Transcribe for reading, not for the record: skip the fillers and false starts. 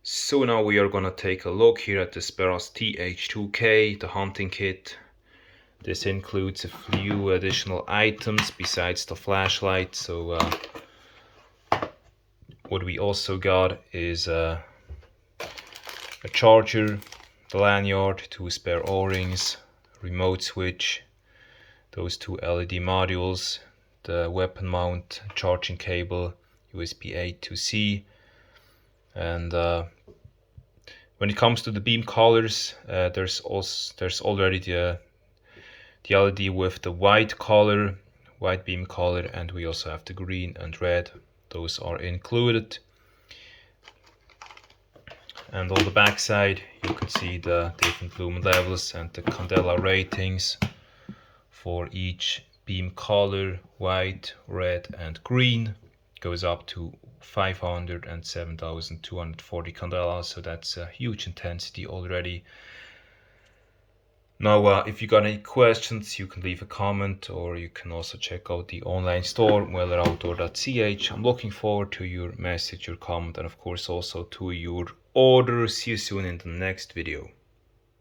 So now we are gonna take a look here at the Speras TH2K, the hunting kit. This includes a few additional items besides the flashlight. So what we also got is a charger, the lanyard, 2 spare O-rings, remote switch, those 2 LED modules, the weapon mount, charging cable, USB A to C, and when it comes to the beam colors, there's already the LED with the white color, white beam color, and we also have the green and red. Those are included. And on the back side, you can see the different lumen levels and the candela ratings for each beam color. White, red, and green goes up to 500 and 7,240 candelas, so that's a huge intensity already. Now, if you got any questions, you can leave a comment, or you can also check out the online store, welleroutdoor.ch. I'm looking forward to your message, your comment, and of course also to your order. See you soon in the next video.